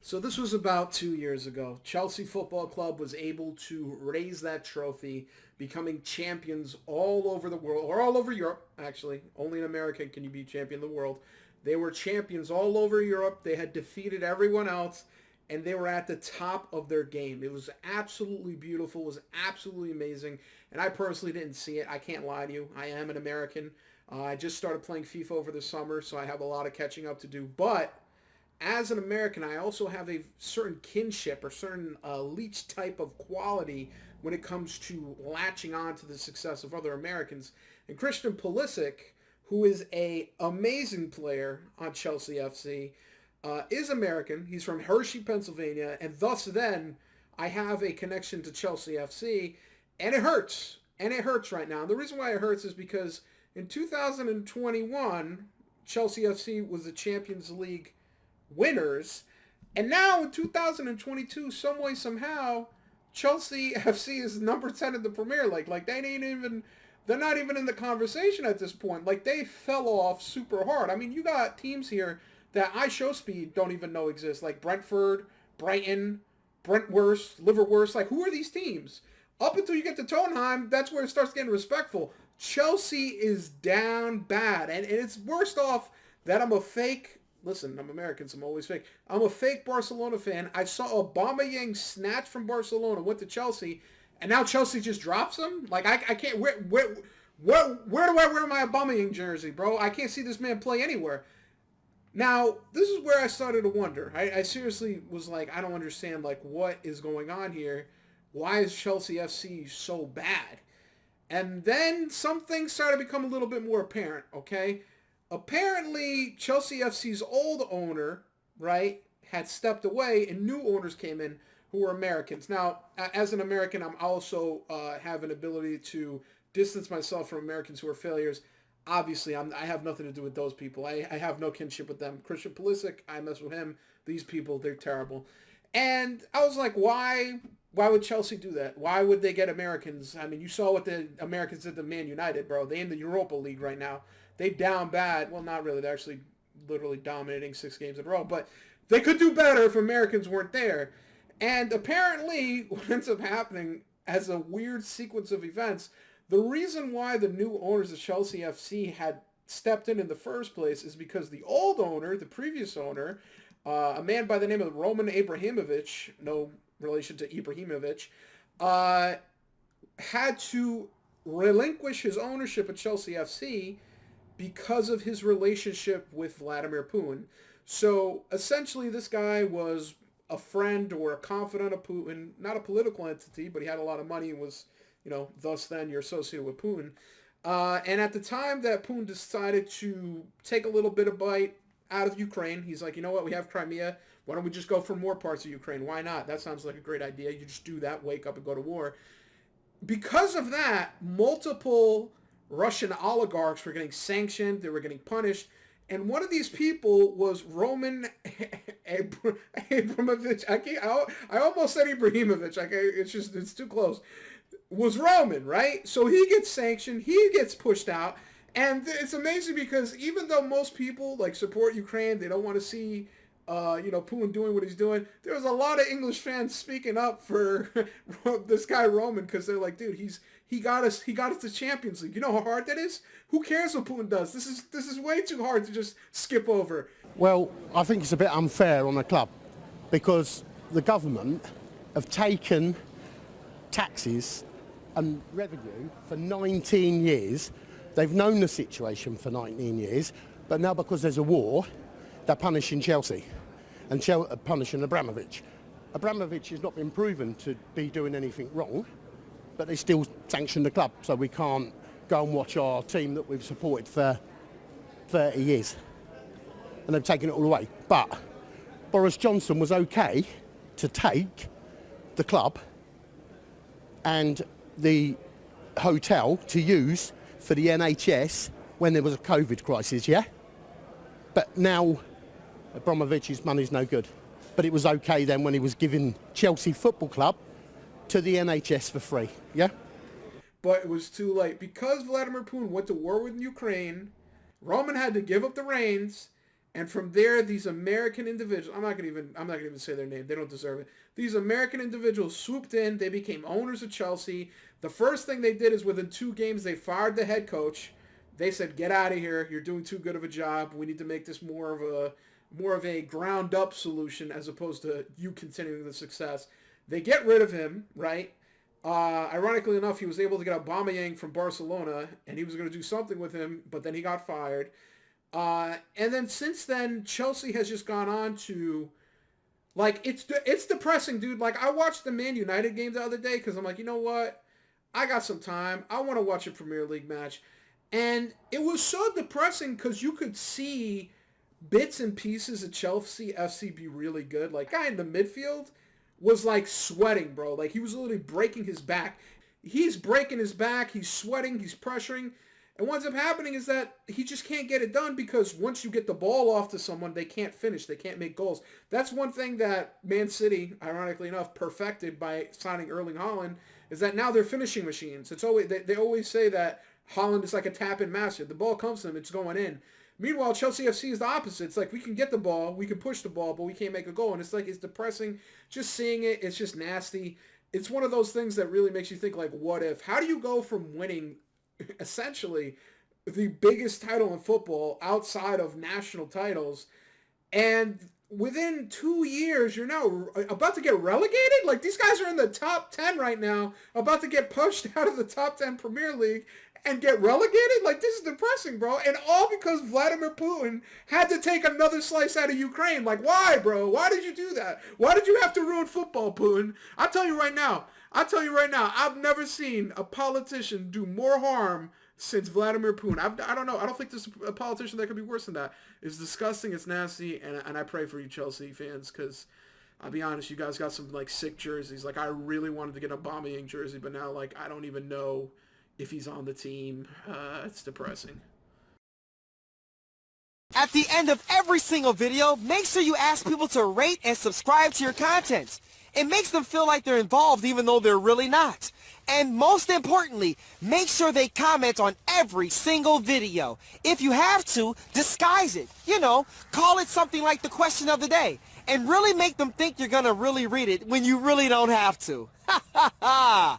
So this was about 2 years ago. Chelsea Football Club was able to raise that trophy, becoming champions all over the world, or all over Europe, actually. Only in America can you be champion of the world. They were champions all over Europe. They had defeated everyone else, and they were at the top of their game. It was absolutely beautiful. It was absolutely amazing. And I personally didn't see it. I can't lie to you. I am an American. I just started playing FIFA over the summer, so I have a lot of catching up to do. But as an American, I also have a certain kinship or certain leech type of quality when it comes to latching on to the success of other Americans. And Christian Pulisic, who is a amazing player on Chelsea FC, is American. He's from Hershey, Pennsylvania, and thus then I have a connection to Chelsea FC, and it hurts. And it hurts right now. And the reason why it hurts is because in 2021, Chelsea FC was the Champions League winners, and now in 2022, some way somehow, Chelsea FC is number 10 in the Premier League. Like they're not even in the conversation at this point. Like they fell off super hard. I mean, you got teams here that I show speed don't even know exist, like Brentford, Brighton, Brentworth, Liverwurst. Like, who are these teams? Up until you get to Tottenham, that's where it starts getting respectful. Chelsea is down bad, and it's worst off that I'm a fake. Listen, I'm American, so I'm always fake. I'm a fake Barcelona fan. I saw Aubameyang snatch from Barcelona, went to Chelsea, and now Chelsea just drops him? Like, I can't... Where do I wear my Aubameyang jersey, bro? I can't see this man play anywhere. Now, this is where I started to wonder. I seriously was like, I don't understand, like, what is going on here? Why is Chelsea FC so bad? And then some things started to become a little bit more apparent, okay? Apparently, Chelsea FC's old owner, right, had stepped away, and new owners came in who were Americans. Now, as an American, I'm also have an ability to distance myself from Americans who are failures. Obviously, I have nothing to do with those people. I have no kinship with them. Christian Pulisic, I mess with him. These people, they're terrible. And I was like, why would Chelsea do that? Why would they get Americans? I mean, you saw what the Americans did to Man United, bro. They in the Europa League right now. They down bad. Well, not really. They're actually literally dominating 6 games in a row. But they could do better if Americans weren't there. And apparently, what ends up happening as a weird sequence of events, the reason why the new owners of Chelsea FC had stepped in the first place is because the old owner, the previous owner, a man by the name of Roman Abramovich, no relation to Ibrahimovic, had to relinquish his ownership of Chelsea FC because of his relationship with Vladimir Putin. So essentially this guy was a friend or a confidant of Putin, not a political entity, but he had a lot of money and was, thus then you're associated with Putin. And at the time that Putin decided to take a little bit of bite out of Ukraine, he's like, you know what, we have Crimea. Why don't we just go for more parts of Ukraine? Why not? That sounds like a great idea. You just do that, wake up and go to war. Because of that, multiple Russian oligarchs were getting sanctioned. They were getting punished. And one of these people was Roman Abramovich. I almost said Ibrahimovic. It's too close. Was Roman, right? So he gets sanctioned. He gets pushed out. And it's amazing because even though most people support Ukraine, they don't want to see Putin doing what he's doing. There was a lot of English fans speaking up for this guy Roman because they're like, dude, he got us to Champions League. You know how hard that is? Who cares what Putin does? This is way too hard to just skip over. Well, I think it's a bit unfair on the club because the government have taken taxes and revenue for 19 years. They've known the situation for 19 years, but now because there's a war, they're punishing Chelsea and punishing Abramovich. Abramovich has not been proven to be doing anything wrong, but they still sanction the club, so we can't go and watch our team that we've supported for 30 years. And they've taken it all away. But Boris Johnson was okay to take the club and the hotel to use for the NHS when there was a COVID crisis, yeah? But now Abramovich's money's no good. But it was okay then when he was giving Chelsea Football Club to the NHS for free, yeah? But it was too late. Because Vladimir Putin went to war with Ukraine, Roman had to give up the reins, And from there, these American individuals, I'm not gonna even say their name. They don't deserve it. These American individuals swooped in. They became owners of Chelsea. The first thing they did is within 2 games, they fired the head coach. They said, "Get out of here. You're doing too good of a job. We need to make this more of a ground up solution as opposed to you continuing the success." They get rid of him, right? Ironically enough, he was able to get Aubameyang from Barcelona, and he was going to do something with him, but then he got fired. And then since then, Chelsea has just gone on to, like, it's depressing, dude. Like, I watched the Man United game the other day because I'm like, you know what? I got some time. I want to watch a Premier League match. And it was so depressing because you could see bits and pieces of Chelsea FC be really good. Like, guy in the midfield was, like, sweating, bro. Like, he was literally breaking his back. He's breaking his back. He's sweating. He's pressuring. And what ends up happening is that he just can't get it done because once you get the ball off to someone, they can't finish. They can't make goals. That's one thing that Man City, ironically enough, perfected by signing Erling Haaland, is that now they're finishing machines. It's always they always say that Haaland is like a tap-in master. The ball comes to them, it's going in. Meanwhile, Chelsea FC is the opposite. It's like we can get the ball, we can push the ball, but we can't make a goal. And it's like, it's depressing. Just seeing it, it's just nasty. It's one of those things that really makes you think, like, what if? How do you go from winning essentially the biggest title in football outside of national titles, and within 2 years you're now about to get relegated? Like, these guys are in the top 10 right now, about to get pushed out of the top 10 Premier League and get relegated? Like, this is depressing, bro. And all because Vladimir Putin had to take another slice out of Ukraine. Like, why, bro? Why did you do that? Why did you have to ruin football, Putin? I'll tell you right now, I've never seen a politician do more harm since Vladimir Putin. I don't know. I don't think there's a politician that could be worse than that. It's disgusting. It's nasty. And I pray for you Chelsea fans, because I'll be honest, you guys got some, like, sick jerseys. Like, I really wanted to get a Aubameyang jersey, but now, like, I don't even know if he's on the team. It's depressing. At the end of every single video, make sure you ask people to rate and subscribe to your content. It makes them feel like they're involved even though they're really not. And most importantly, make sure they comment on every single video. If you have to, disguise it. You know, call it something like the question of the day. And really make them think you're gonna really read it when you really don't have to. Ha ha ha!